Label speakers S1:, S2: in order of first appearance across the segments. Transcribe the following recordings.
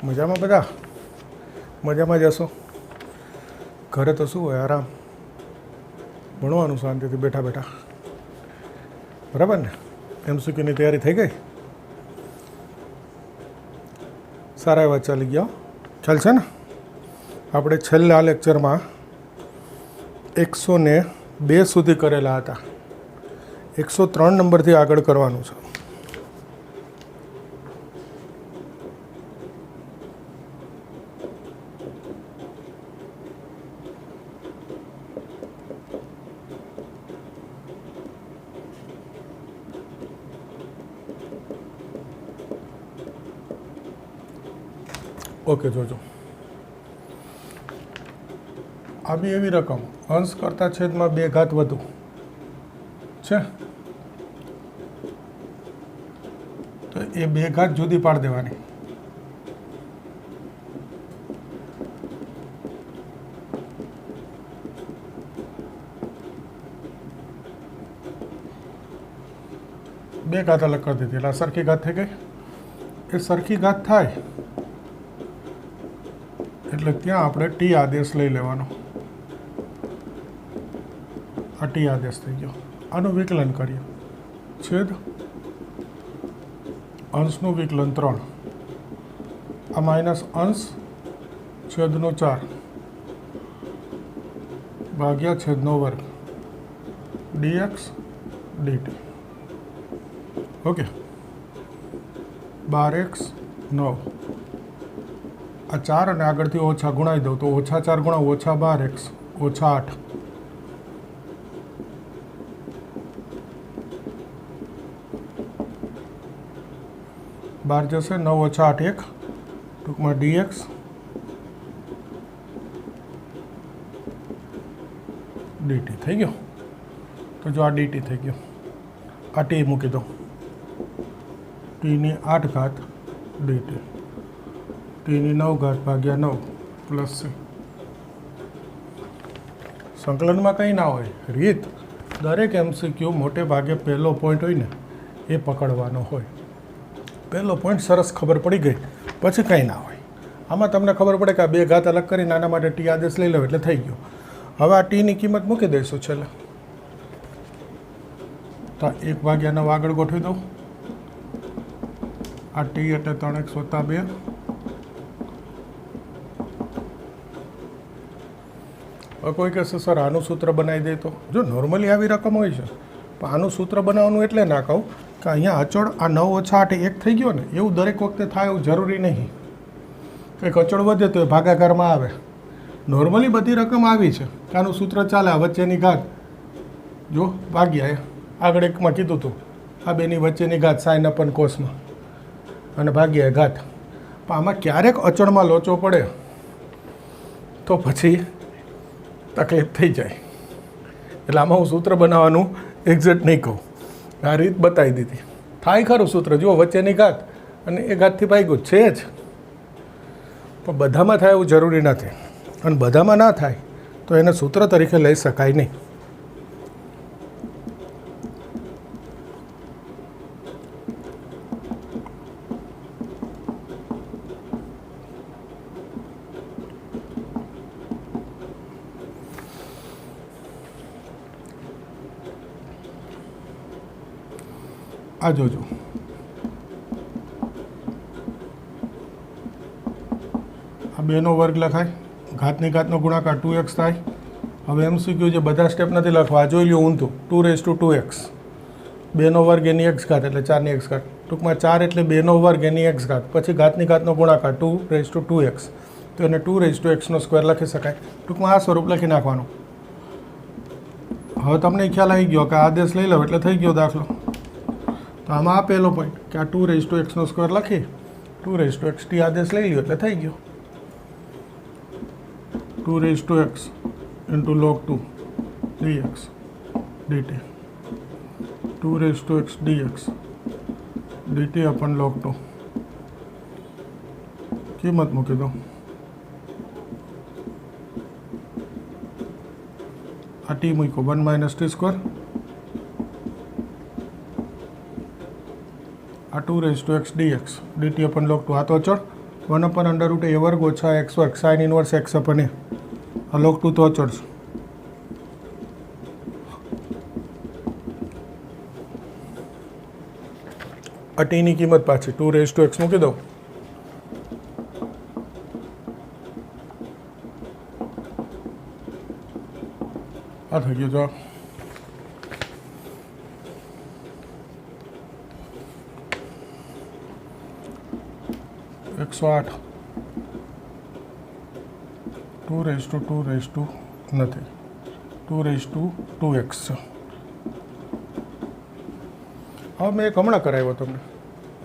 S1: મજામાં બધા મજામાં જશો ઘરે તો શું હોય આરામ ભણવાનું શાંતિથી બેઠા બેઠા બરાબર ને MCQની તૈયારી થઈ ગઈ સારા એવા ચાલી ગયા ખ્યાલ છે ને આપણે છેલ્લા લેક્ચરમાં 102 સુધી કરેલા હતા 103 નંબરથી આગળ કરવાનું છે ઓકે જોજો આ બી એવી રકમ અંશ કરતાં છેદમાં 2 ઘાત વધુ છે તો એ 2 ઘાત જુદી પાડી દેવાની બે ઘાત અલગ કરી દીધી એટલે સરખી ઘાત થઈ ગઈ એ સરખી ઘાત થાય એટલે ત્યાં આપણે ટી આદેશ લઈ લેવાનો આ ટી આદેશ થઈ ગયો આનું વિકલન કરીએ છેદ અંશનું વિકલન 3 આ માઇનસ અંશ છેદનો 4 ભાગ્યા છેદનો વર્ગ dx dt ઓકે 12x 9 આ 4 અને આગળથી ઓછા ગુણાવી દઉં તો ઓછા 4 ગુણા ઓછા 12x ઓછા 8 12 જશે 9 ઓછા 8 1 ટૂંકમાં dx dt થઈ ગયો તો જો આ dt થઈ ગયો આ t મૂકી દો t ની 8 ઘાત dt ટીની 9 ઘાત ભાગ્યા 9 પ્લસ c સંકલનમાં કંઈ ના હોય રીત દરેક MCQ મોટે ભાગે પહેલો પોઈન્ટ હોય ને એ પકડવાનો હોય પહેલો પોઈન્ટ સરસ ખબર પડી ગઈ પછી કંઈ ના હોય આમાં તમને ખબર પડે કે આ 2 ઘાત અલગ કરીને આના માટે ટી આદેશ લઈ લો એટલે થઈ ગયો હવે આ ટીની કિંમત મૂકી દઈશું છેલ્લે તો 1/9 આગળ ગોઠવી દઉં આ ટી એટલે 3x + 2 કોઈ કહેશે સર આનું સૂત્ર બનાવી દે તો જો નોર્મલી આવી રકમ હોય છે પણ આનું સૂત્ર બનાવવાનું એટલે ના કહું કે અહીંયા અચળ આ 9 ઓછા 8 1 થઈ ગયો ને એવું દરેક વખતે થાય એવું જરૂરી નહીં કંઈક અચળ વધે તો એ ભાગાકારમાં આવે નોર્મલી બધી રકમ આવી છે કે આનું સૂત્ર ચાલે આ વચ્ચેની ઘાત જો ભાગ્યા આગળ એકમાં કીધું હતું આ બેની વચ્ચેની ઘાત સાઈન અપન કોસમાં અને ભાગ્યા ઘાત પણ આમાં ક્યારેક અચળમાં લોચો પડે તો પછી તકલીફ થઈ જાય એટલે આમાં હું સૂત્ર બનાવવાનું એક્ઝેક્ટ નહીં કહું આ રીત બતાવી દીધી થાય ખરું સૂત્ર જુઓ વચ્ચેની ઘાત અને એ ઘાતથી ભાગ્યું છે જ પણ બધામાં થાય એવું જરૂરી નથી અને બધામાં ના થાય તો એને સૂત્ર તરીકે લઈ શકાય નહીં આ જોજો આ 2નો વર્ગ લખાય ઘાતની ઘાતનો ગુણાકાર 2x થાય હવે MCQ જે બધા સ્ટેપ નથી લખવા આ જોઈ લ્યો ઊંધું 2 2x 2નો વર્ગ એની x ઘાત એટલે 4 ની x ઘાત ટૂંકમાં 4 એટલે 2નો વર્ગ એની x ઘાત પછી ઘાતની ઘાતનો ગુણાકાર 2 2x તો એને 2x² લખી શકાય ટૂંકમાં આ સ્વરૂપ લખી નાખવાનું હવે તમને ખ્યાલ આવી ગયો કે આદેશ લઈ લો એટલે થઈ ગયો દાખલો તો આમાં આ પહેલો પોઈન્ટ કે આ 2x² લખી 2x t આદેશ લઈ લ્યો એટલે થઈ ગયો 2x * log 2 dx dt 2x dx dt upon log 2 કિંમત મૂકી દો આ t મૂકો 1 - t² આ 2x dx dt upon log 2 આ તો અચળ 1/√a वर्ग ओछा x वर्ग साइन इनवर्स x अपन a आ log 2 तो अचड़ छे। आ t ની કિંમત પાછી 2 મૂકી દઉં। આ થઈ ગયો જવાબ। 108 2 નથી 2/2x છે। હવે મેં એક હમણાં કરાવ્યો તમને,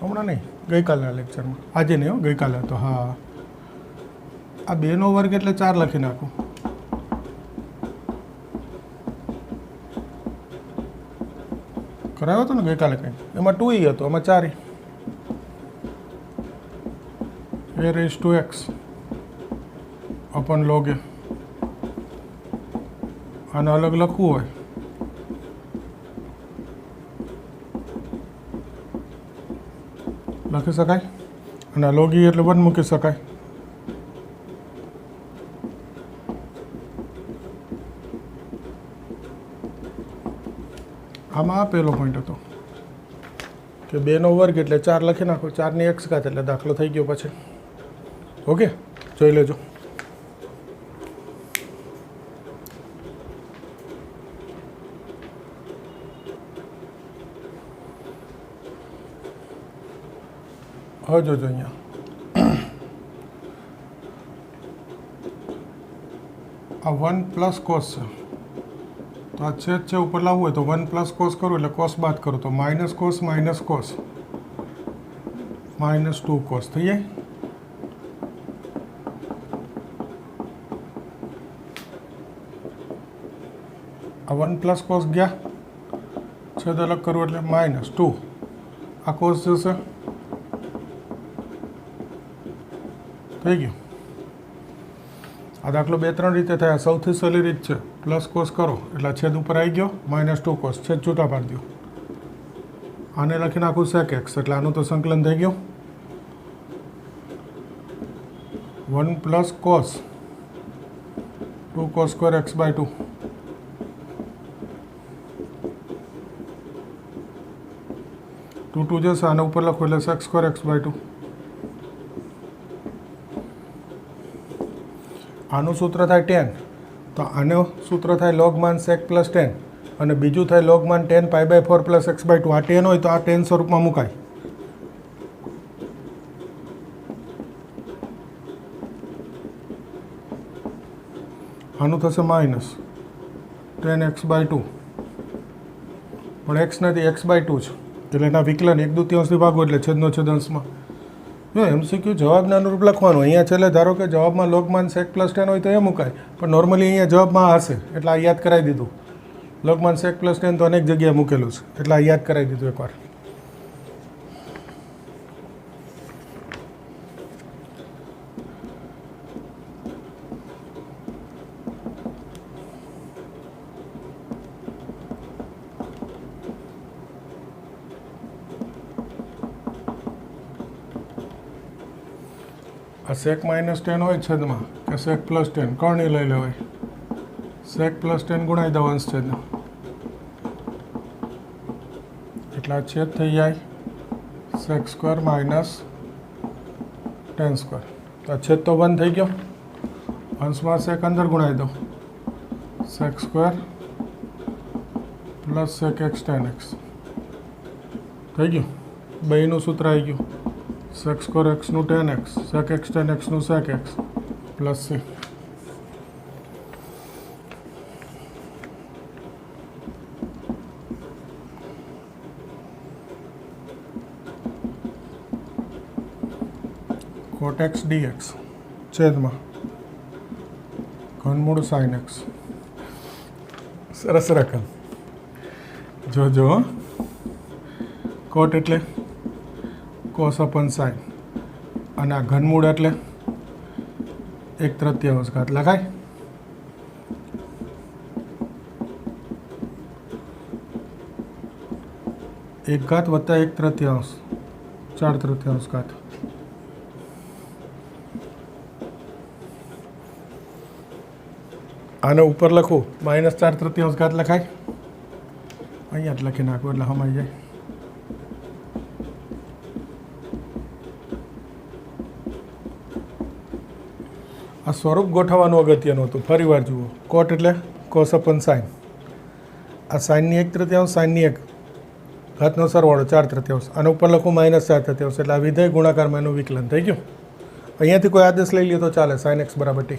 S1: હમણાં નહીં ગઈકાલના લેક્ચરમાં, આજે નહીં હો ગઈકાલે હતો। હા આ 2નો વર્ગ એટલે 4 લખી નાખું। કરાવ્યો હતો ને ગઈકાલે કંઈ, એમાં 2 હતો, એમાં 4 a/x अपन log a। આને અલગ લખવું હોય લખી શકાય, અને log e એટલે 1 મૂકી શકાય। આમાં આ પહેલો પોઈન્ટ હતો કે 2નો વર્ગ એટલે 4 લખી નાખો, 4ની x ઘાત એટલે દાખલો થઈ ગયો પછી। ઓકે, જોઈ લેજો। હવે જોજો અહીંયા આ 1 પ્લસ કોસ છે, તો આ છેદ છે ઉપર લાવવું હોય તો 1 પ્લસ કોસ કરું એટલે કોસ બાદ કરું તો માઇનસ કોસ -2 કોસ થઈ જાય। આ 1 પ્લસ કોસ ગયા, છેદ અલગ કરવું એટલે -2, આ કોસ જશે, થઈ ગયું। આ દાખલો 2-3 રીતે થાય। સૌથી સહેલી રીત છે પ્લસ કોસ કરો એટલે છેદ ઉપર આવી ગયો, -2 કોસ છેદ છૂટા પાડી દો, આને લખી નાખું sec x એટલે આનું તો સંકલન થઈ ગયું। 1 plus cos 2 cos square x/2 2 જશે, આને ઉપર લખો એટલે sec સ્ક્વેર x/2। આનું સૂત્ર થાય 10, તો આનું સૂત્ર થાય log-tan sec + tan, અને બીજું થાય log-tan π/4 + x/2। આ 10 હોય તો આ 10 સ્વરૂપમાં મુકાય। આનું થશે -10 x/2, પણ x નથી x/2 છે એટલે એના વિકલન 1/2 ભાગો એટલે છેદનો છેદ અંશમાં। જો MCQ જવાબને અનુરૂપ લખવાનું। અહીંયા છેલ્લે ધારો કે જવાબમાં log-tan sec + tan હોય તો એ મુકાય, પણ નોર્મલી અહીંયા જવાબમાં હશે એટલે આ યાદ કરાવી દીધું। log-tan sec + tan તો અનેક જગ્યાએ મૂકેલું છે એટલે આ યાદ કરાવી દીધું એકવાર। આ sec -tan હોય છેદમાં કે sec + tan, કર્ણી લઈ લેવાય, sec + tan ગુણાઈ દો અંશ છેદનો એટલે આ છેદ થઈ જાય sec સ્ક્વેર - tan સ્ક્વેર। તો આ છેદ તો 1 થઈ ગયો, અંશમાં sec અંદર ગુણાઈ દો, sec square + sec x tan x થઈ ગયું। બેયનું સૂત્ર આવી ગયું, sec સ્ક્વેર x નું tan x, sec x tan x નું sec x + c। cot x dx છેદમાં ઘનમૂળ sin x। સરસ રકમ જોજો। કોટ એટલે cos upon sin, અને આ ઘનમૂળ એટલે 1/3 ઘાત લખાય। એક ઘાત વત્તા 1/3 4/3 ઘાત। આને ઉપર લખું -4/3 લખાય, અહીંયા જ લખી નાખું એટલે સમાઈ જાય. આ સ્વરૂપ ગોઠવવાનું અગત્યનું હતું. ફરી વાર જુઓ, કોટ એટલે કોસ અપન સાઇન. આ સાઇનની 1/3, સાઇનની 1 સરવાળો 4/3, અને ઉપર લખું -4/3, એટલે આ વિધેય ગુણાકારમાં એનું વિકલન થઈ ગયું. અહીંયાથી કોઈ આદેશ લઈ લે તો ચાલે, sin x = t.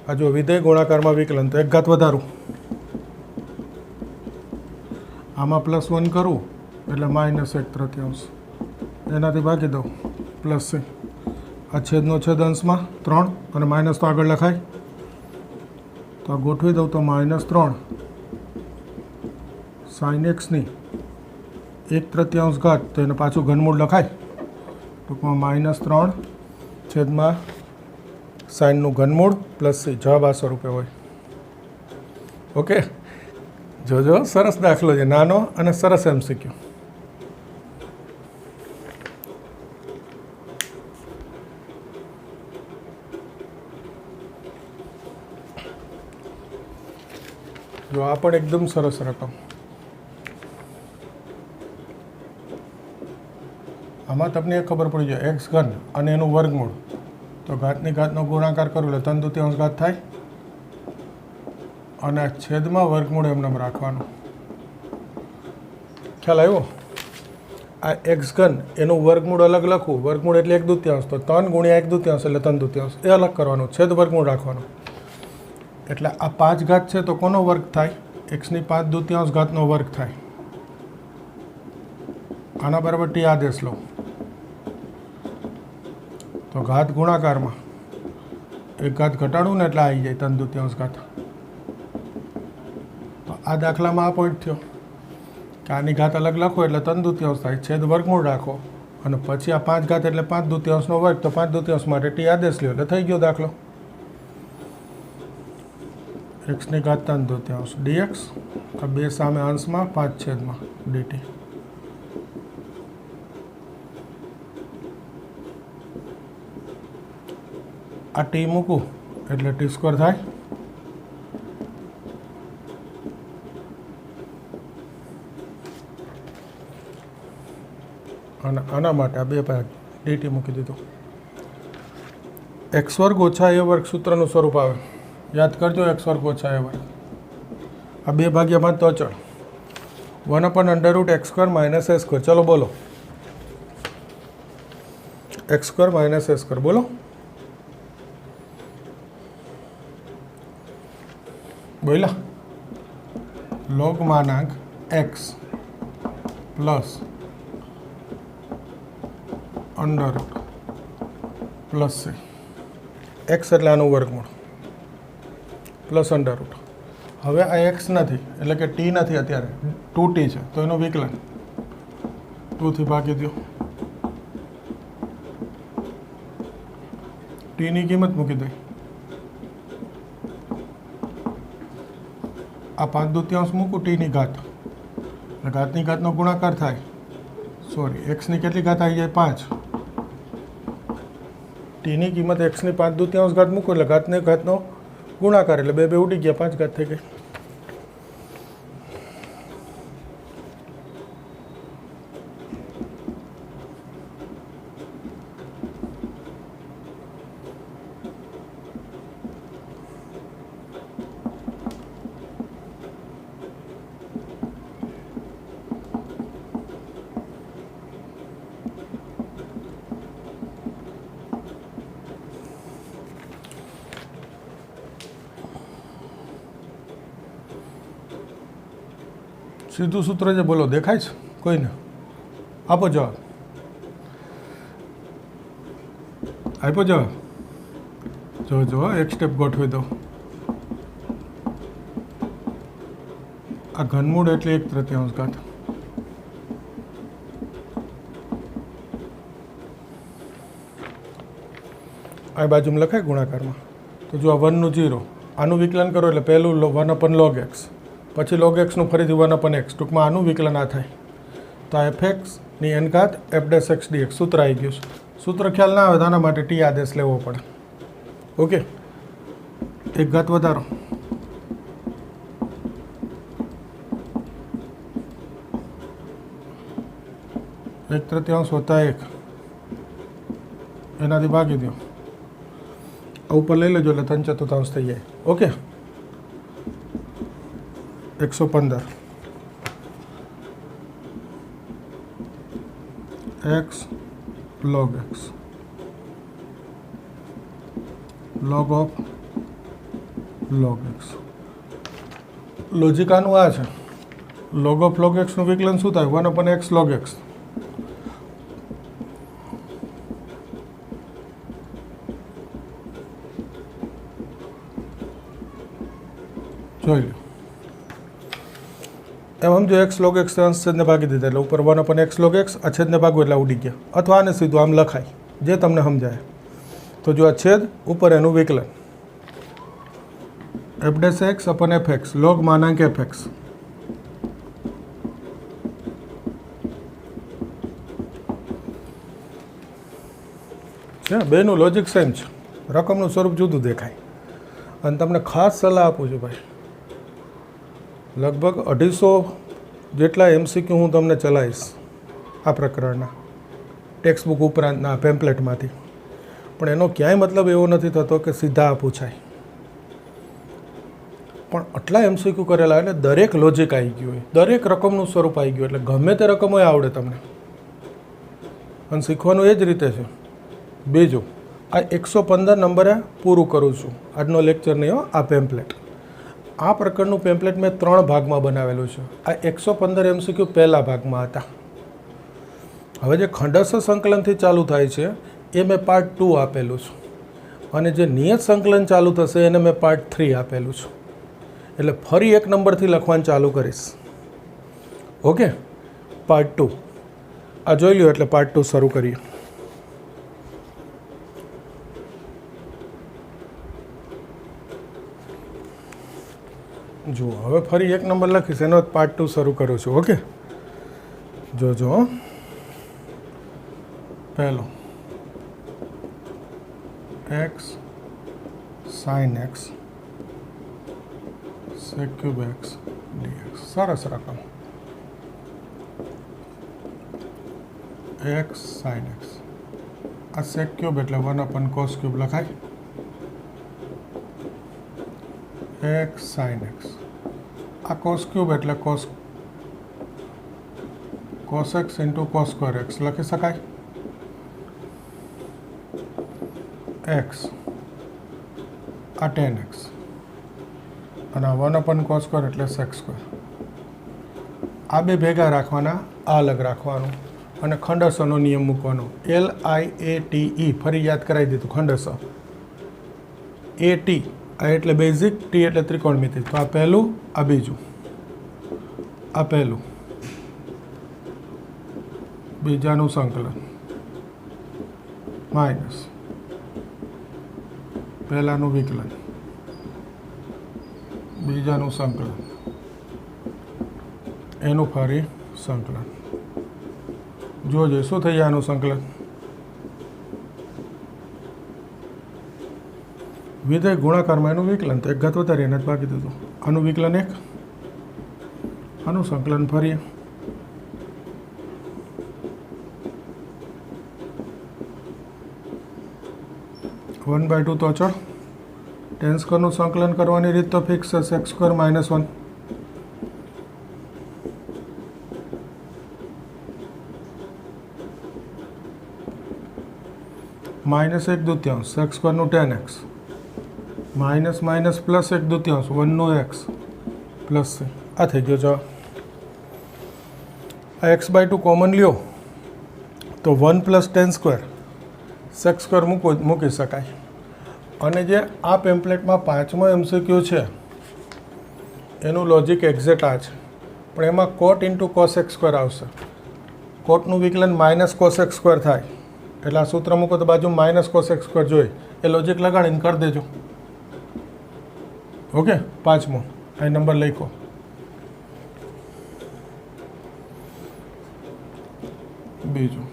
S1: આ જો વિધેય ગુણાકારમાં વિકલન, તો 1 ઘાત વધારું, આમાં +1 કરું એટલે -1/3, એનાથી ભાગી દઉં +c. આ છેદનો છેદ અંશમાં 3, અને માઇનસ તો આગળ લખાય, તો આ ગોઠવી દઉં તો -3 sin x ની 1/3 ઘાત, તો એને પાછું ઘનમૂળ લખાય, ટૂંકમાં -3 છેદમાં સાઇનનું ઘનમૂળ +c. જવાબ આ સ્વરૂપે હોય. ઓકે, જોજો, સરસ દાખલો છે, નાનો અને સરસ MCQ. જો આ પણ એકદમ સરસ રકમ. આમાં તમને એ ખબર પડી જાય, x ઘન અને એનું વર્ગમૂળ, તો ઘાતની ઘાતનો ગુણાકાર કરું એટલે 3/2 ઘાત થાય, અને આ છેદમાં વર્ગમૂળ એમને રાખવાનું. ખ્યાલ આવ્યો? આ x ઘન એનું વર્ગમૂળ અલગ લખવું, વર્ગમૂળ એટલે 1/2, તો 3 × 1/2 એટલે 3/2, એ અલગ કરવાનું, છેદ વર્ગમૂળ રાખવાનું. એટલે આ 5 ઘાત છે તો કોનો વર્ગ થાય? x ની 5/2 ઘાતનો વર્ગ થાય. આના બરાબર t આદેશ લો, તો ઘાત ગુણાકારમાં 1 ઘાત ઘટાડું ને એટલે આવી જાય 3/2 ઘાત. તો આ દાખલામાં આ પોઈન્ટ થયો કે આની ઘાત અલગ લખો એટલે 3/2 થાય, છેદ વર્ગમૂળ રાખો, અને પછી આ 5 ઘાત એટલે 5/2 નો વર્ગ, તો 5/2 માટે t આદેશ લ્યો એટલે થઈ ગયો દાખલો. x ની ઘાત 3/2 dx, આ 2 સામે અંશમાં 5/dt. આ t મૂકું એટલે t² થાય, અને આના માટે આ 2 ભાગ dt મૂકી દીધું. x² - a² સૂત્રનું સ્વરૂપ આવે, યાદ કરજો. x² - a², આ 2/5 તો અચળ, 1/√x² - a². ચલો બોલો, x² - a², બોલો. બોલા, log માનાંક x plus √ c. x એટલે આનું વર્ગમૂળ પ્લસ √ હવે આ x નથી એટલે કે t નથી, અત્યારે 2t છે, તો એનું વિકલન 2 થી ભાગી દો. t ની કિંમત મૂકી દઈ, આ 5/2 મૂકું, t ની ઘાત, ઘાતની ઘાતનો ગુણાકાર થાય, સોરી x ની કેટલી ઘાત આવી જાય? 5. t ની કિંમત x ની 5/2 ઘાત મૂકો એટલે ઘાતની ઘાતનો ગુણાકાર, એટલે 2 ઉડી ગયા, 5 ઘાત થઈ ગઈ. સીધું સૂત્ર છે, બોલો, દેખાય છે કોઈને? આપો જવાબ, આપો જવાબ. જો એક સ્ટેપ ગોઠવી દો. આ ઘનમૂળ એટલે 1/3 ઘાત. આ બાજુમાં લખાય ગુણાકારમાં, તો જો આ 1 નું 0, આનું વિકલન કરો એટલે પહેલું 1/log x, પછી log x નું ફરીથી 1/x, ટૂંકમાં આનું વિકલન આ થાય. તો આ fx ની n ઘાત f' dx સૂત્ર આવી ગયું છે. સૂત્ર ખ્યાલ ના આવે તો આના માટે t આદેશ લેવો પડે. ઓકે, એક ઘાત વધારો, એક તૃતીયાંશ વત્તા એક, એનાથી ભાગી દો, ઉપર લઈ લેજો એટલે 3/4 થઈ જાય. Okay, 115 x log x log of log x. Logic આનું આ છે, log of log x નું વિકલન શું થાય? 1/x log x. જોઈ લો, એમ સમજો x log x છેદને ભાગી દીધા એટલે ઉપર 1/x log x, આ છેદને ભાગો એટલે ઉડી ગયા, અથવા આને સીધું આમ લખાય જે તમને સમજાય. તો જો આ છેદ ઉપર એનું વિકલન f'(x/fx) log માનાંક fx. છે બેનું લોજિક સેમ છે, રકમનું સ્વરૂપ જુદું દેખાય. અને તમને ખાસ સલાહ આપું છું ભાઈ, લગભગ 250 જેટલા MCQ હું તમને ચલાવીશ આ પ્રકરણના, ટેક્સ્ટ બુક ઉપરાંતના પેમ્પલેટમાંથી. પણ એનો ક્યાંય મતલબ એવો નથી થતો કે સીધા આ પૂછાય. પણ આટલા MCQ કરેલા એટલે દરેક લોજિક આવી ગયું હોય, દરેક રકમનું સ્વરૂપ આવી ગયું, એટલે ગમે તે રકમ હોય આવડે તમને. અને શીખવાનું એ જ રીતે છે. બીજું, આ 115 નંબરે પૂરું કરું છું, આજનો લેક્ચર નહીં હો, આ પેમ્પલેટ. આ પ્રકારનું પેમ્પલેટ મેં 3 ભાગમાં બનાવેલું છે. આ 115 MCQ પહેલા ભાગમાં હતા. હવે જે ખંડસ્થ સંકલનથી ચાલુ થાય છે એ મેં પાર્ટ 2 આપેલું છું, અને જે નિયત સંકલન ચાલુ થશે એને મેં પાર્ટ 3 આપેલું છું. એટલે ફરી 1 નંબરથી લખવાનું ચાલુ કરીશ. ઓકે, પાર્ટ 2 આ જોઈ લ્યો, એટલે પાર્ટ 2 શરૂ કરીએ. જુઓ, હવે ફરી 1 નંબર લખીશ, એનો પાર્ટ 2 શરૂ કરું છું. ઓકે, જોજો. પહેલો x sin x sec cube x dx. સરસ રકમ x sin x. આ sec cube એટલે 1/cos cube લખાય. x sin x. આ cos cube એટલે cos x into cos square x લખી શકાય. x આ tan x અને 1/cos square એટલે sec square. આ બે ભેગા રાખવાના, આ અલગ રાખવાનું, અને ખંડસનો નિયમ મૂકવાનો. LIATE ફરી યાદ કરાવી દીધું. ખંડસ AT, આ એટલે બેઝિક, T એટલે ત્રિકોણમિતિ. તો આ પહેલું, આ બીજું, આ પહેલું, બીજાનું સંકલન માઇનસ પહેલાનું વિકલન, બીજાનું સંકલન, એનું ફરી સંકલન. જોજો શું થઈ જાય આનું સંકલન. વિધેય ગુણાકારમાં એનું વિકલન, તો 1 ઘાત વધારી એને જ ભાગી દીધું. આનું વિકલન 1, આનું સંકલન ફરીએ. વન બાય 2 તો અચળ. tan સ્ક્વેરનું સંકલન કરવાની રીત તો ફિક્સ છે, sec square -1 -1/2 sec સ્ક્વેરનું tan x minus minus plus 1/2 1નો x plus છે. આ થઈ ગયો જવાબ. આ x/2 કોમન લ્યો તો 1 + tan સ્ક્વેર sec સ્ક્વેર મૂકી શકાય. અને જે આ પેમ્પલેટમાં 5મો MCQ છે એનું લોજિક એક્ઝેક્ટ આ છે, પણ એમાં cot * cos x સ્ક્વેર આવશે. કોટનું વિકલન -cos x સ્ક્વેર થાય, એટલે આ સૂત્ર મૂકો તો બાજુ -cos x સ્ક્વેર જોઈ એ લોજિક લગાડીને કરી દેજો. ઓકે, 5મો આ નંબર લખો. બીજું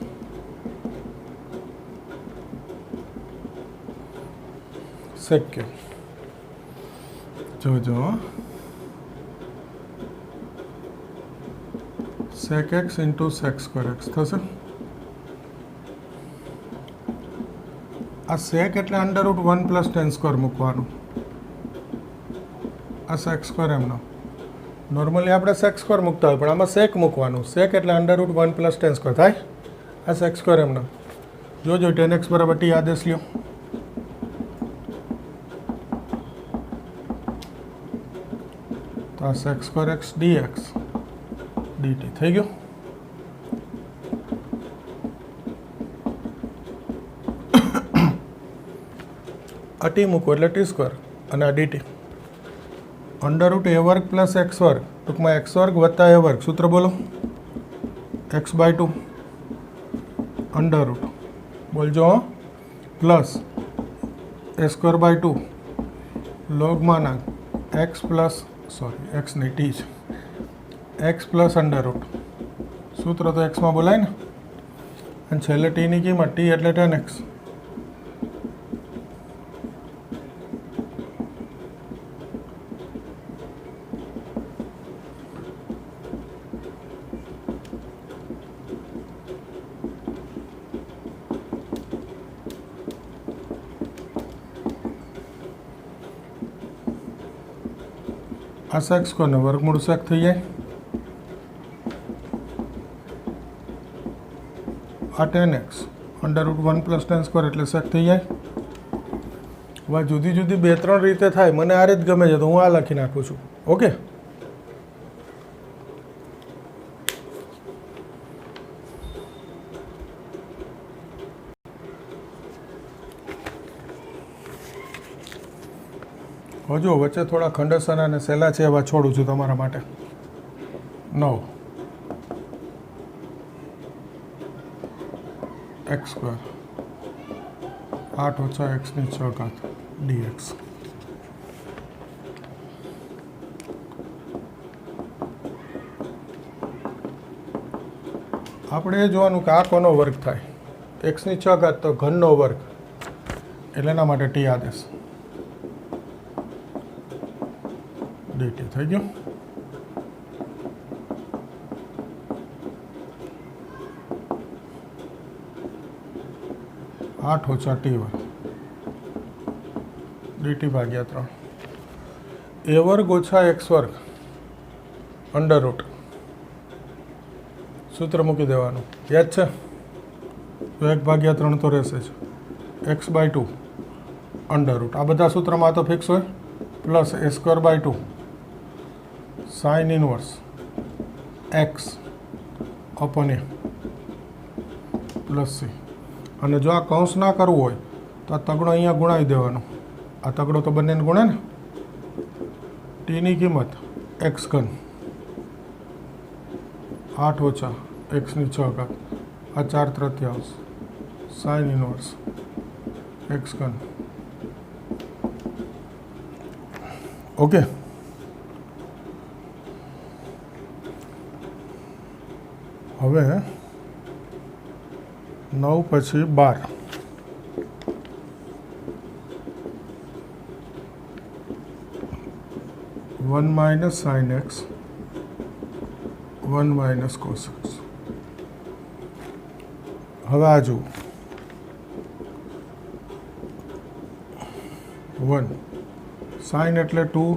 S1: sec cube જોજો sec x into sec square x થશે. આ sec એટલે √1 પ્લસ ટેન સ્ક્વેર મૂકવાનું. આ sec સ્ક્વેર એમનો નોર્મલી આપણે sec સ્ક્વેર મૂકતા હોય, પણ આમાં sec મૂકવાનું. sec એટલે √1 પ્લસ ટેન સ્ક્વેર થાય. આ sec સ્ક્વેર એમનો જોજો tan x બરાબર t આદેશ લ્યો. તો આ sec square x dx dt થઈ ગયું. આ ટી મૂકો એટલે ટી સ્ક્વેર અને આ dt √a² પ્લસ x², ટૂંકમાં x² વત્તા a². સૂત્ર બોલો. x/2 √ બોલજો plus a²/2 લોગમાં x plus x નહીં t છે, x પ્લસ √ સૂત્ર તો એક્સમાં બોલાય ને, અને છેલ્લે ટીની કિંમત t એટલે tan x. આ sec સ્ક્વેરનો વર્ગમૂળ sec થઈ જાય. આ tan x √1 plus ten square એટલે sec થઈ જાય. હવે જુદી જુદી 2-3 રીતે થાય, મને આ રીત ગમે છે તો હું આ લખી નાખું છું. ઓકે, હજુ વચ્ચે થોડા ખંડસર અને સહેલા છે એવા છોડું છું તમારા માટે. 9 x² 8 - x ની 6 dx. આપણે એ જોવાનું કે આ કોનો વર્ગ થાય. x ની 6 તો ઘનનો વર્ગ, એટલે એના માટે t આદેશ dt થઈ ગયું. આઠ ઓછા t² dt/3 a² ઓછા x² √ સૂત્ર મૂકી દેવાનું. યાદ છે? તો 1/3 તો રહેશે જ. x/2 √ આ બધા સૂત્રમાં તો ફિક્સ હોય, plus a²/2 sin inverse x upon a plus c. અને જો આ કૌંસ ના કરવું હોય તો આ તગડો અહીંયા ગુણાવી દેવાનો. આ તગડો તો બંનેને ગુણે ને. ટીની કિંમત x³ 8 ઓછા x ની 6 આ 4/3 sin ઇનવર્સ x³. ઓકે, હવે 9 પછી 12 1 - sin x 1 - cos x. હવે આ જુઓ 1 sin એટલે 2,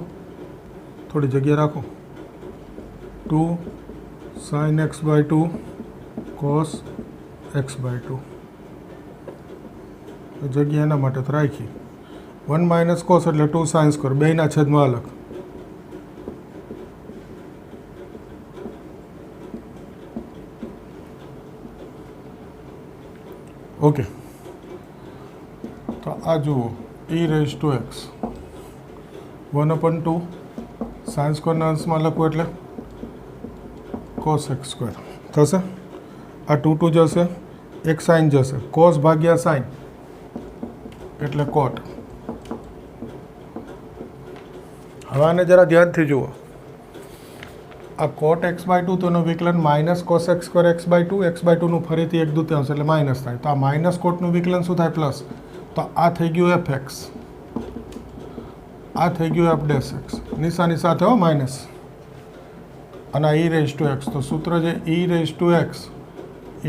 S1: થોડી જગ્યા રાખો, 2 sin x/2 cos x/2 જગ્યા એના માટે તો રાખી. 1 - cos એટલે 2 sin સ્ક્વેર, બેયના છેદમાં અલગ. ઓકે, તો આ જુઓ e⁻x 1/2 sin સ્ક્વેરના અંશમાં લખવું એટલે cos x² થશે. આ 2 જશે, એક સાઇન જશે, cos ભાગ્યા સાઇન એટલે cot. હવે આને જરા ધ્યાનથી જુઓ. આ cot x/2 તો એનું વિકલન -cos x² x/2, x/2નું ફરીથી 1/2 એટલે માઇનસ થાય. તો આ માઇનસ કોટનું વિકલન શું થાય? પ્લસ. તો આ થઈ ગયું fx. આ થઈ ગયું એફ ડેશ એક્સ, નિશાની સાથે હો માઇનસ, અને ઈ રેઝ ટુ એક્સ, તો સૂત્ર છે e raise to x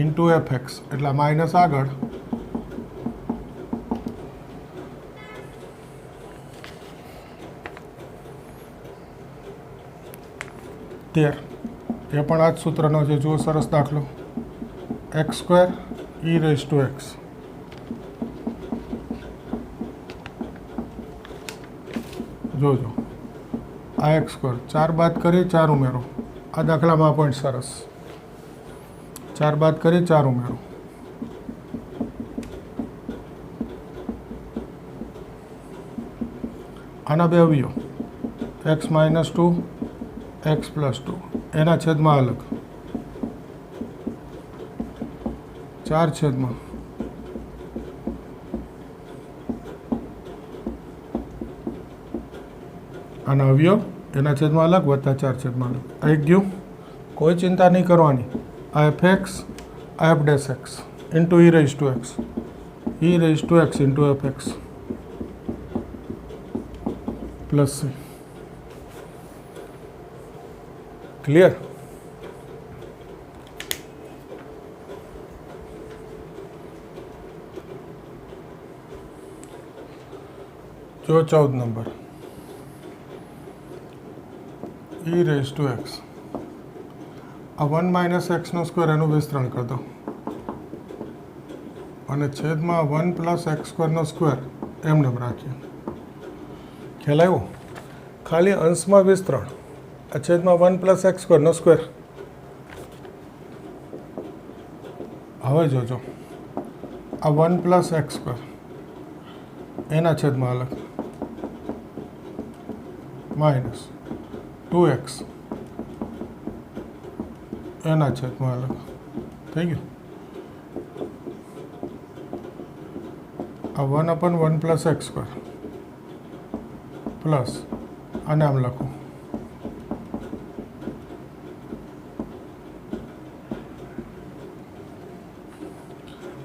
S1: into f x, એટલે માઇનસ આગળ તેર, એ પણ આ જ સૂત્રનો છે. જુઓ સરસ દાખલો, x square e raise to x, જોજો આ એક્સ સ્ક્વેર, 4 બાદ કરી 4 ઉમેરો, આ દાખલામાં પોઈન્ટ સરસ, 4 બાદ કરી 4 ઉમેરો, આના બે અવયવ એક્સ માઇનસ 2 એક્સ પ્લસ 2, એના છેદમાં અલગ, 4 છેદમાં આના અવયવ એના છેદમાં અલગ વત્તા 4 છેદમાં અલગ. આવી ગયું, કોઈ ચિંતા નહીં કરવાની. આ એફ એક્સ, આ f dash x into e raise to x, e raise to x into f x plus c. Clear? જો 14 number, e raise to x, આ 1 માઇનસ એક્સનો સ્ક્વેર એનું વિસ્તરણ કરી દો, અને છેદમાં 1 પ્લસ એક્સ સ્ક્વેરનો સ્ક્વેર એમને રાખીએ. ખ્યાલ આવ્યો? ખાલી અંશમાં વિસ્તરણ, આ છેદમાં 1 પ્લસ એક્સ સ્ક્વેરનો સ્ક્વેર. હવે જોજો, આ 1 પ્લસ એક્સ સ્ક્વેર એના છેદમાં અલગ, માઇનસ 2x એના છેદમાં અલગ, થઈ ગયું. આ 1/1 પ્લસ એક્સ સ્ક્વેર પ્લસ આને આમ લખું,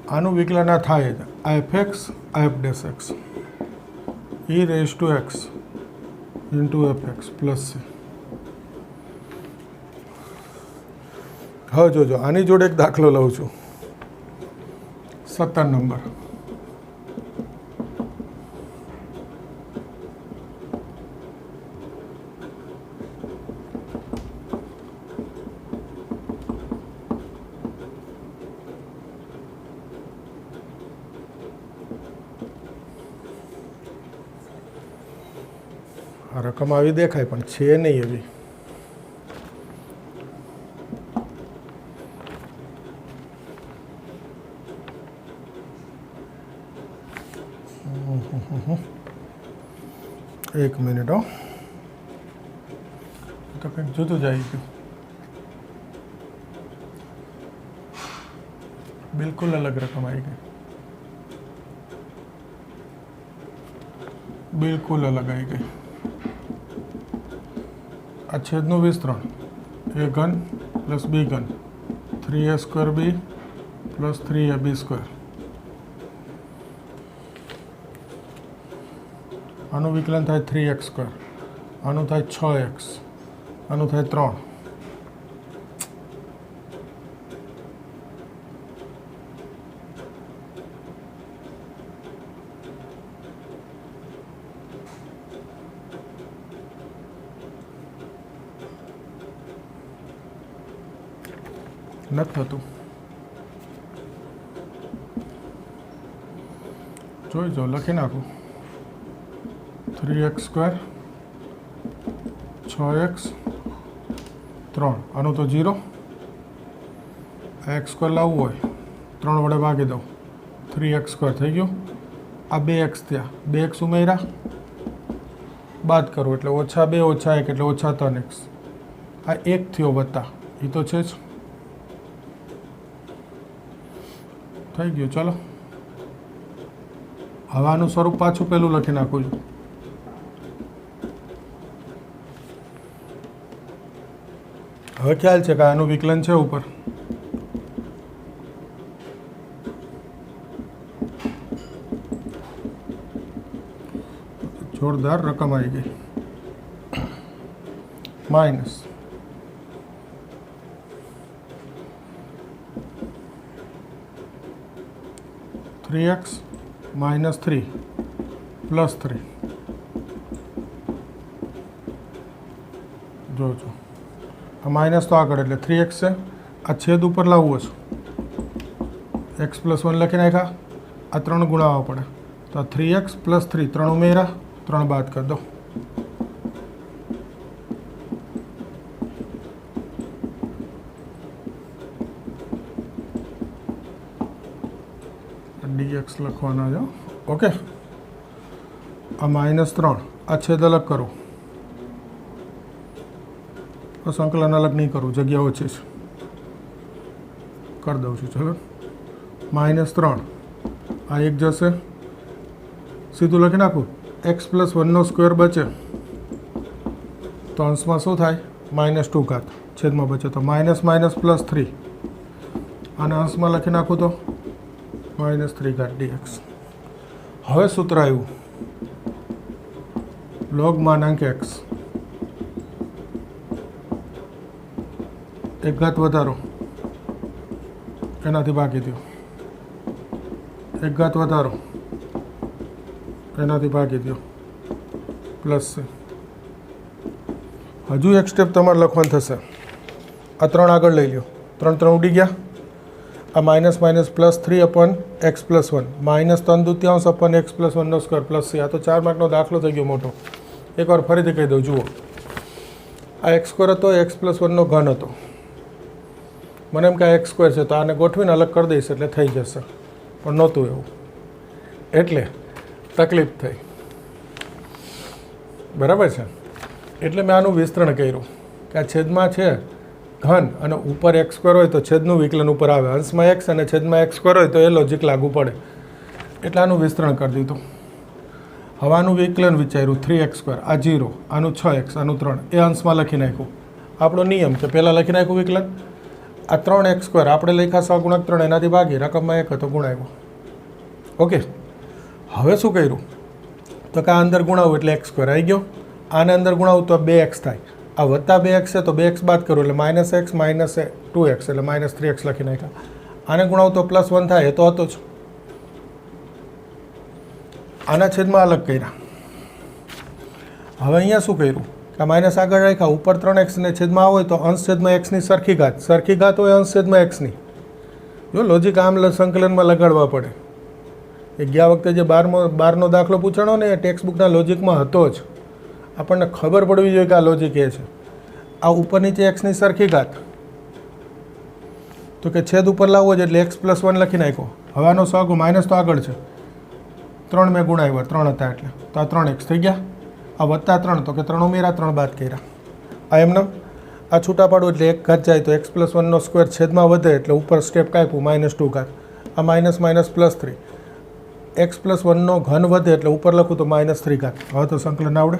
S1: આનું વિકલન આ થાય જ, આ એફ એક્સ, આ f dash x, e raise to x into f x plus c. હવે જોજો, આની જોડે એક દાખલો લઉં છું, 17 નંબર. આ રકમ આવી દેખાય પણ છે નહીં એવી. એક મિનિટ હો, તો કંઈક જુદું જ આવી ગયું, બિલકુલ અલગ રકમ આવી ગઈ, બિલકુલ અલગ આવી ગઈ. આ છેદનું વિસ્તરણ એ ઘન પ્લસ બી ઘન, 3a સ્ક્વેર બી પ્લસ 3ab સ્ક્વેર, આનું વિકલન થાય 3x સ્ક્વેર, આનું થાય 6x, આનું થાય 3. નથી થતું, જોઈ જો, લખી નાખું, 3x સ્ક્વેર 6x 3, આનું તો 0, એક્સ સ્ક્વેર લાવવું હોય 3 વડે ભાગી દઉં, 3x સ્ક્વેર થઈ ગયું. આ 2x થયા, 2x ઉમેર્યા, બાદ કરું એટલે ઓછા 2 ઓછા 1 એટલે ઓછા 3x. આ 1 થયો વત્તા, એ તો છે જ, થઈ ગયું. ચાલો હવે આનું સ્વરૂપ પાછું પેલું લખી નાખું છું. હવે ખ્યાલ છે કે આનું વિકલન છે ઉપર, જોરદાર રકમ આવી ગઈ. Minus 3x minus 3 plus 3. જોજો આ માઇનસ તો આગળ એટલે 3x છે. આ છેદ ઉપર લાવવો છે. x+1 લખી નાખ્યા. આ 3 ગુણાવવા પડે તો 3x + 3 3 ઉમેરા 3 બાદ કરી દો. dx લખવાના છે. ઓકે આ -3 આ છેદ અલગ કરું તો સંકલન અલગ નહીં કરું, જગ્યા ઓછી છે, કરી દઉં છું. ચલો -3 આ એક જશે, સીધું લખી નાખું. x+1 સ્ક્વેર બચે તો અંશમાં શું થાય? -2 છેદમાં બચે તો -+3 અને અંશમાં લખી નાખું તો -3 dx. હવે સૂત્ર આવ્યું log માનાંક x, એક ઘાત વધારો એનાથી ભાગી દો, એક ઘાત વધારો એનાથી ભાગી દો, પ્લસ છે. હજુ એક સ્ટેપ તમારે લખવાનું થશે. આ 3 આગળ લઈ લો, 3 ઉડી ગયા. આ minus +3 x+1 -3/2 x+1 square plus c. આ તો 4 માર્કનો દાખલો થઈ ગયો મોટો. એકવાર ફરીથી કહી દઉં. જુઓ આ x² હતો, x+1 ઘન હતો. મને એમ કે આ x² છે તો આને ગોઠવીને અલગ કરી દઈશ એટલે થઈ જશે, પણ નહોતું એવું એટલે તકલીફ થઈ. બરાબર છે? એટલે મેં આનું વિસ્તરણ કર્યું કે આ છેદમાં છે ઘન અને ઉપર x² હોય તો છેદનું વિકલન ઉપર આવે, અંશમાં x અને છેદમાં x² હોય તો એ લોજિક લાગુ પડે. એટલે આનું વિસ્તરણ કરી દીધું. હવે આનું વિકલન વિચાર્યું 3x², આ 0, આનું 6x, આનું 3, એ અંશમાં લખી નાખ્યું. આપણો નિયમ કે પહેલાં લખી નાખ્યું વિકલન. આ 3x² આપણે લખ્યા સહગુણક 3 એનાથી ભાગી રકમમાં 1 હતો ગુણાવ્યો. ઓકે હવે શું કર્યું તો કે આ અંદર ગુણાવું એટલે x² આવી ગયો. આને અંદર ગુણાવું તો 2x થાય. આ વત્તા 2x છે તો 2x બાદ કરું એટલે -x -2x એટલે -3x લખી નાખ્યા. આને ગુણાવું તો +1 થાય, એ તો હતો જ. આના છેદમાં અલગ કર્યા. હવે અહીંયા શું કર્યું કે માઇનસ આગળ રાખ્યા, ઉપર 3x ને છેદમાં હોય તો અંશ છેદમાં x ની સરખી ઘાત હોય અંશ છેદમાં x ની. જો લોજિક આમ સંકલનમાં લગાડવા પડે. એ ગયા વખતે જે 12નો દાખલો પૂછાણો ને એ ટેક્સ્ટ બુકના લોજિકમાં હતો જ. આપણને ખબર પડવી જોઈએ કે આ લોજિક એ છે. આ ઉપર નીચે x ની સરખી ઘાત તો કે છેદ ઉપર લાવવો જ એટલે x+1 લખી નાખ્યો. હવે આનો સહગુણ માઇનસ તો આગળ છે, 3 મેં ગુણાવ્યા, 3 હતા એટલે તો આ 3x થઈ ગયા. આ વત્તા 3 તો કે 3 ઉમેરા 3 બાદ કર્યા. આ એમને આ છૂટા પાડું એટલે 1 ઘાત જાય તો x+1 સ્ક્વેર છેદમાં વધે એટલે ઉપર સ્ટેપ કાપ્યું -2 આ -+3 x+1 ઘન વધે એટલે ઉપર લખું તો -3. હવે તો સંકલન આવડે.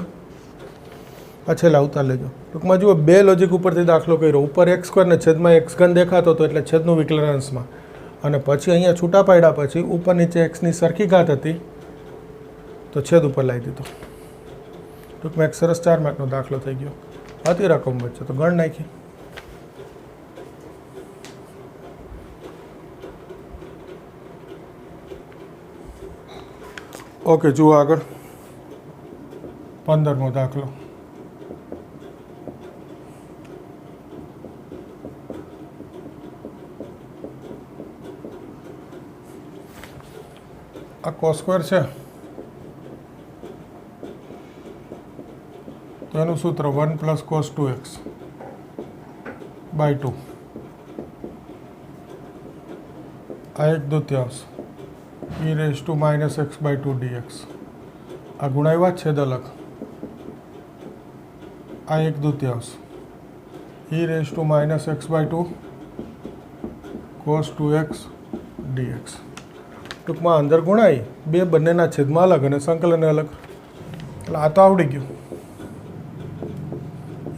S1: આ છેલ્લા ઉતાર લેજો. ટૂંકમાં જુઓ 2 લોજિક ઉપરથી દાખલો કર્યો. ઉપર x² ને છેદમાં x ઘન દેખાતો હતો એટલે છેદનું વિકલન અંશમાં, અને પછી અહીંયા છૂટા પાડ્યા પછી ઉપર નીચે x ની સરખી ઘાત હતી તો છેદ ઉપર લાવી દીધો. ટૂંકમાં એક સરસ 4 માર્કનો દાખલો થઈ ગયો. હતી રકમ વચ્ચે તો ગણ નાખી. ઓકે જુઓ આગળ 15મો દાખલો. આ cos² છે તો એનું સૂત્ર 1 + cos 2x/2 આ 1/2 e - x/2 dx. આ ગુણાવ્યા છેદ અલગ. આ 1/2 e - x/2 cos 2x dx. ટૂંકમાં અંદર ગુણાય બે બંનેના છેદમાં અલગ અને સંકલન અલગ. એટલે આ તો આવડી ગયું.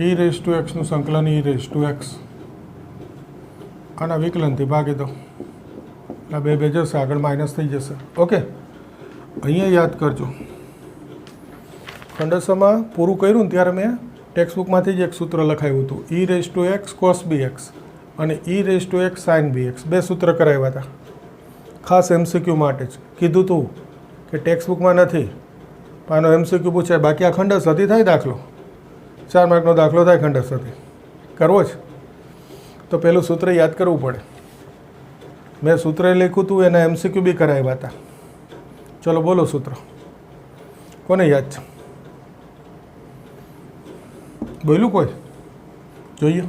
S1: e⁻x નું સંકલન e⁻x આના વિકલનથી ભાગી દો એટલે 2 જશે, આગળ માઇનસ થઈ જશે. ઓકે અહીંયા યાદ કરજો ખંડસમાં પૂરું કર્યું ને ત્યારે મેં ટેક્સ્ટ બુકમાંથી જ એક સૂત્ર લખાવ્યું હતું, e raise to x cos b x અને e raise to x sine b x, 2 સૂત્ર કરાવ્યા હતા ખાસ એમસીક્યુ માટે જ. કીધું હતું કે ટેક્સ્ટ બુકમાં નથી, આનો એમસીક્યુ પૂછાય. બાકી આ ખંડસ હતી થાય દાખલો, 4 માર્કનો દાખલો થાય ખંડસ હતી, કરવો જ તો પેલું સૂત્ર યાદ કરવું પડે. મેં સૂત્ર લખ્યું હતું, એના એમસીક્યુ બી કરાવ્યા હતા. ચલો બોલો સૂત્ર, કોને યાદ છે? બોલ્યું કોઈ? જોઈએ,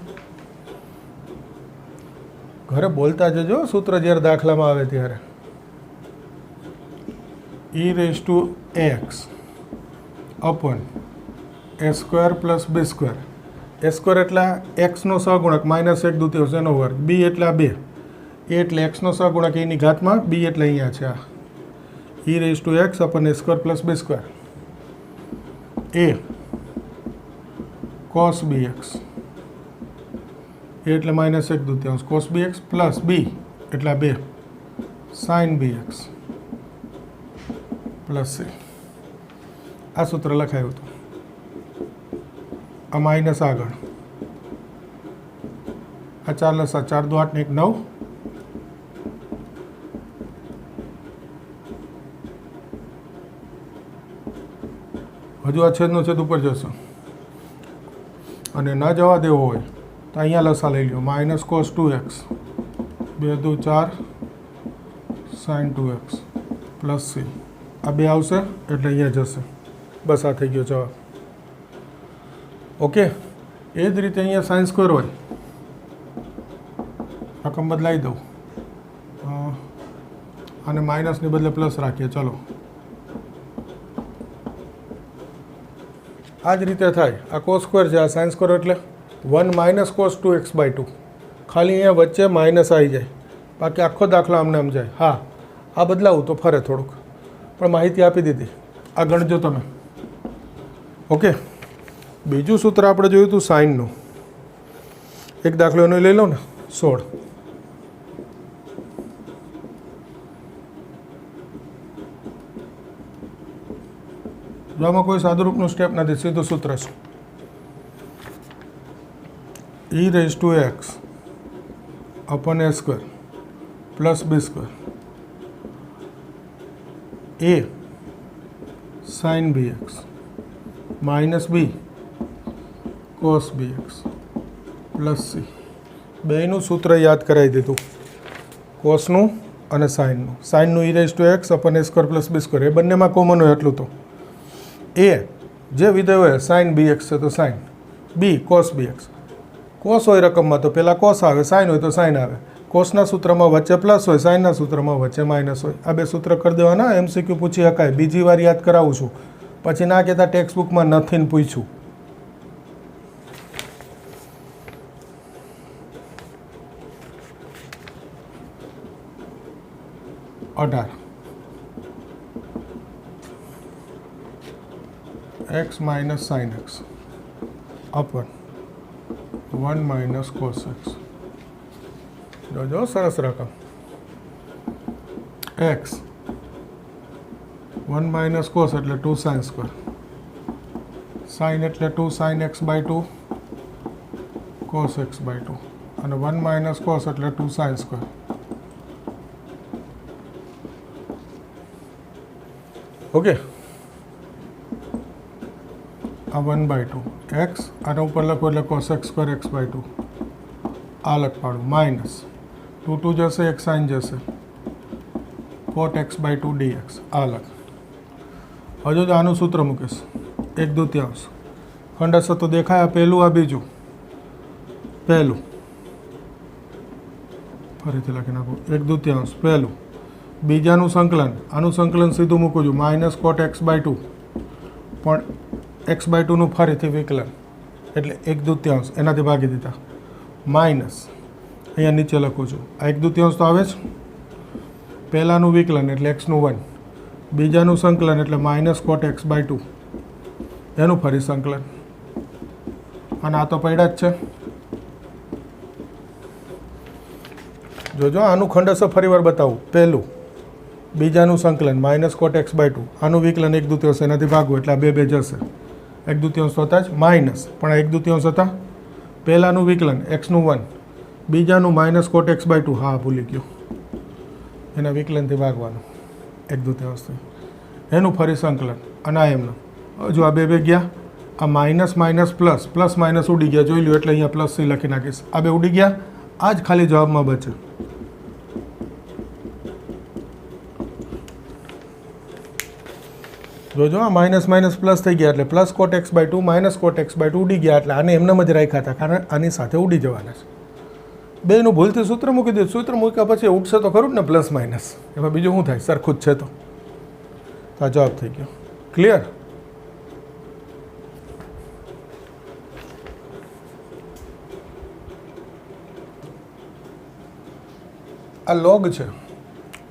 S1: ઘરે બોલતા જજો સૂત્ર જ્યારે દાખલામાં આવે ત્યારે. E raise to x upon a square plus b square. A square એટલે એક્સનો સહગુણક -1/2 એનો વર્ગ, બી એટલે આ 2, એ એટલે એક્સનો સહગુણક એની ઘાતમાં, બી એટલે અહીંયા છે આ. E raise to x upon a square plus b square, a cos b x, a એટલે -1/2 cos b x plus b એટલે 2 sine b x plus c. આ સૂત્ર લખાયું હતું. આ માઇનસ આગળ, આ 4 + 7 4 × 2 = 8 ને 1 9. હજુ આ છેદનો છેદ ઉપર જશે અને ન જવા દેવો હોય તો અહીંયા લસા લઈ લો, minus cos 2x 2 × 2 = 4 sine 2x plus c. આ 2 આવશે એટલે અહીંયા જશે. બસ આ થઈ ગયો જવાબ. ઓકે, એ જ રીતે અહીંયા સાઇન સ્ક્વેર હોય, રકમ બદલાવી દઉં, અને માઇનસની બદલે પ્લસ રાખીએ. ચલો, આ જ રીતે થાય. આ કોસ સ્ક્વેર છે, આ સાઇન સ્ક્વેર એટલે 1 - cos 2x/2. ખાલી અહીંયા વચ્ચે માઇનસ આવી જાય, બાકી આખો દાખલો આમને આમ જાય. હા, આ બદલાવું તો ફરે થોડુંક, પણ માહિતી આપી દીધી. આ ગણજો તમે. ઓકે, બીજું સૂત્ર આપણે જોયું હતું સાઇનનું. એક દાખલો એનો લઈ લો ને, 16. જો આમાં કોઈ સાદુરૂપનું સ્ટેપ નથી, સીધું સૂત્ર છે. E raise to x upon a square plus b square, a sine b x minus b cos b x plus c. બેયનું સૂત્ર યાદ કરાવી દીધું, કોસનું અને સાઇનનું. સાઇનનું e raise to x upon a square plus b square, એ બંનેમાં કોમન હોય એટલું તો. એ જે વિધેય હોય, સાઇન બી એક્સ છે તો sine, b cos b x. Cos હોય રકમમાં તો પહેલાં કોસ આવે, સાઇન હોય તો સાઇન આવે. કોસના સૂત્રમાં વચ્ચે પ્લસ હોય, સાઇનના સૂત્રમાં વચ્ચે માઇનસ હોય. આ 2 સૂત્ર કરી દેવાના. એમસીક્યુ પૂછી શકાય. બીજી વાર યાદ કરાવું છું, પછી ના કહેતા ટેક્સ્ટ બુકમાં નથી ને પૂછ્યું. x - sin x upon 1 - cos x. જોજો સરસ રકમ. x 1 - cos એટલે 2 sin સ્ક્વેર, sin એટલે 2 sin x/2 cos x/2 અને 1 - cos એટલે 2 sin સ્ક્વેર. ઓકે, આ 1/2 x આના ઉપર લખો એટલે cos x² x/2. આ લખવાનું માઇનસ 2 2 જશે, એક સાઇન જશે, cot x/2 dx. આ લખ. હજુ તો આનું સૂત્ર મૂકીશ, 1/2. ખંડસ તો દેખાય. આ પહેલું, આ બીજું. પહેલું ફરીથી લખી નાખું, 1/2 પહેલું. બીજાનું સંકલન, આનું સંકલન સીધું મૂકું છું, માઇનસ cot x/2, પણ x/2 નું ફરીથી વિકલન એટલે 1/2 એનાથી ભાગી દીધા. માઇનસ અહીંયા નીચે લખું છું, આ 1/2 તો આવે જ. પહેલાંનું વિકલન એટલે x નું 1, બીજાનું સંકલન એટલે માઇનસ cot x/2, એનું ફરી સંકલન. અને આ તો પડ્યા જ છે. જોજો આનું ખંડસ ફરી વાર બતાવું. પહેલું બીજાનું સંકલન માઇનસ કોટ એક્સ બાય 2, આનું વિકલન 1/2 એનાથી ભાગવું એટલે આ 2 જશે, 1/2 હોતા જ માઇનસ, પણ આ 1/2 હતા પહેલાંનું વિકલન એક્સનું 1, બીજાનું માઇનસ કોટ એક્સ બાય 2, હા ભૂલી ગયો, એના વિકલનથી ભાગવાનું 1/2 એનું ફરી સંકલન, અને આ એમનું હજુ આ 2 ગયા, આ minus minus plus, plus minus ઉડી ગયા, જોઈ લો એટલે અહીંયા પ્લસ સી લખી નાખીશ, આ 2 ઉડી ગયા, આ જ ખાલી જવાબમાં બચે. જોજો આ માઇનસ માઇનસ પ્લસ થઈ ગયા એટલે plus cot x by 2 minus cot x by 2 ઉડી ગયા, એટલે આને એમનેમ જ રાખ્યા હતા કારણ આની સાથે ઉડી જવાના છે. બેનું ભૂલથી સૂત્ર મૂકી દીધું, સૂત્ર મૂક્યા પછી ઉઠશે તો ખરું જ ને પ્લસ માઇનસ, એમાં બીજું શું થાય, સરખું જ છે. તો આ જવાબ થઈ ગયો. ક્લિયર? આ લોગ છે,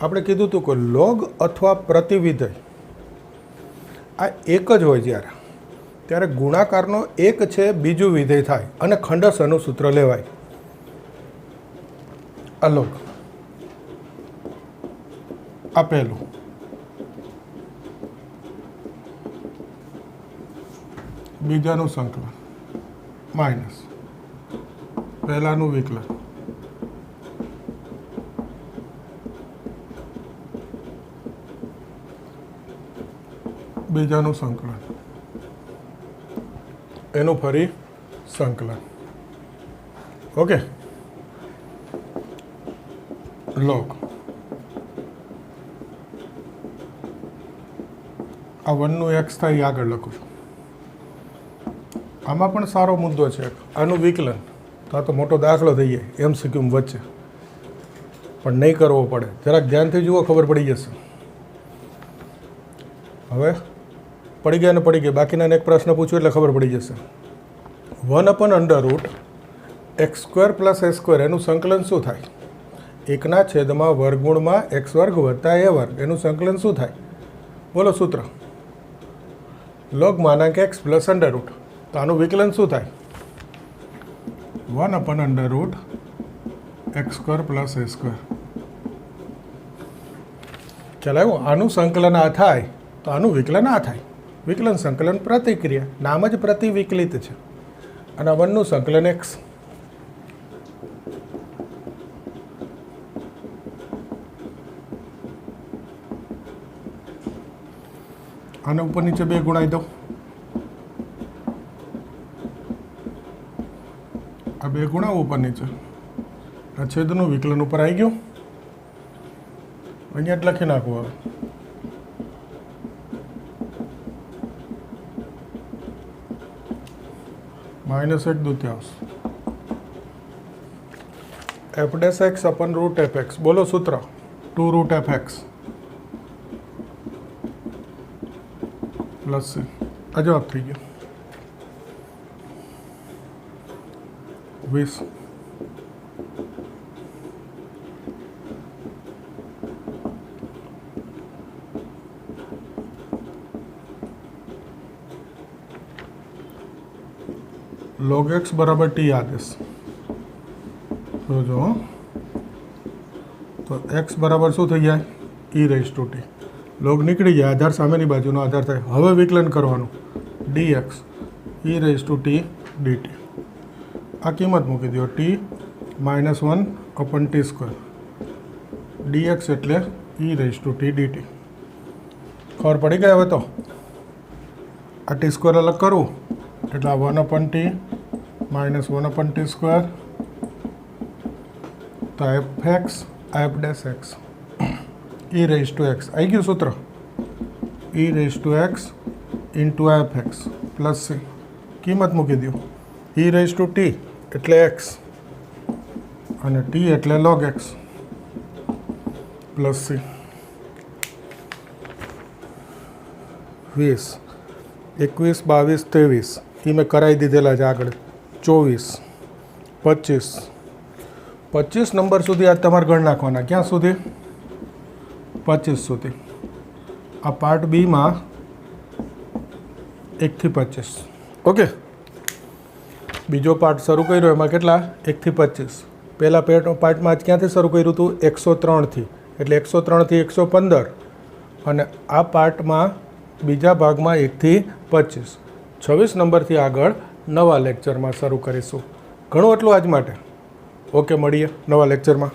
S1: આપણે કીધું હતું કે લોગ અથવા પ્રતિવિધેય આ એક જ હોય જ્યારે, ત્યારે ગુણાકારનો એક છે બીજું વિધેય થાય અને ખંડસરનું સૂત્ર લેવાય. આ લોગ, આ પહેલું, બીજાનું સંકલન માઇનસ પહેલાનું વિકલન, બીજાનું સંકલન, એનું ફરી સંકલન. ઓકે, લોગ આ 1નું એક્સ થાય એ આગળ લખું છું. આમાં પણ સારો મુદ્દો છે, આનું વિકલન તો આ તો મોટો દાખલો થઈ જાય MCQ વચ્ચે, પણ નહીં કરવો પડે, જરાક ધ્યાનથી જુઓ ખબર પડી જશે. હવે પડી ગયા ને પડી ગયા, બાકીના એક પ્રશ્ન પૂછ્યો એટલે ખબર પડી જશે. 1/√x² + a² એનું સંકલન શું થાય? 1/² વર્ગમૂળમાં x² વત્તા a², એનું સંકલન શું થાય? બોલો સૂત્ર. log માનાંક x પ્લસ અંડરરૂટ, તો આનું વિકલન શું થાય? 1/√x² + a². ચાલ આવ્યું, આનું સંકલન આ થાય તો આનું વિકલન આ થાય. વિકલન સંકલન પ્રતિક્રિયા, નામ જ પ્રતિવિકલિત છે. અને 1નું સંકલન x. આને ઉપર નીચે 2 ગુણાઈ દો, આ 2 ગુણાવો ઉપર નીચે, આ છેદનું વિકલન ઉપર આવી ગયું, અહીંયા જ લખી નાખવું. હવે -1/2 f'(x/√fx). બોલો સૂત્ર. 2√fx plus c. આ જવાબ થઈ ગયો 20. log x બરાબર t આદેશ. જો તો x બરાબર શું થઈ જાય? e⁻t. log નીકળી જાય, આધાર સામેની બાજુનો આધાર થાય. હવે વિકલન કરવાનું, dx e⁻t dt. આ કિંમત મૂકી દો, t -1/t². dx એટલે e⁻t dt. ખબર પડી ગઈ હવે તો? આ t² અલગ કરવું એટલે આ 1/t -1/t², તો fx f'(x) e⁻x. આવી ગયું સૂત્ર, e⁻x × fx પ્લસ c. કિંમત મૂકી દો, e⁻t એટલે x અને t એટલે log x પ્લસ c. 20, 21, 22, 23 એ મેં કરાવી દીધેલા છે આગળ. 24, 25, 25 નંબર સુધી આજ તમારે ગણ નાખવાના. ક્યાં સુધી? 25 સુધી. આ પાર્ટ બીમાં 1 થી 25. ઓકે, બીજો પાર્ટ શરૂ કર્યો એમાં કેટલા? 1 થી 25. પહેલાં પાર્ટમાં આજ ક્યાંથી શરૂ કર્યું હતું? 103થી. એટલે 103થી 115 અને આ પાર્ટમાં બીજા ભાગમાં 1થી 25. 26 નંબરથી આગળ નવા લેક્ચરમાં શરૂ કરીશું. ઘણું એટલું આજ માટે. ઓકે, મળીએ નવા લેક્ચરમાં.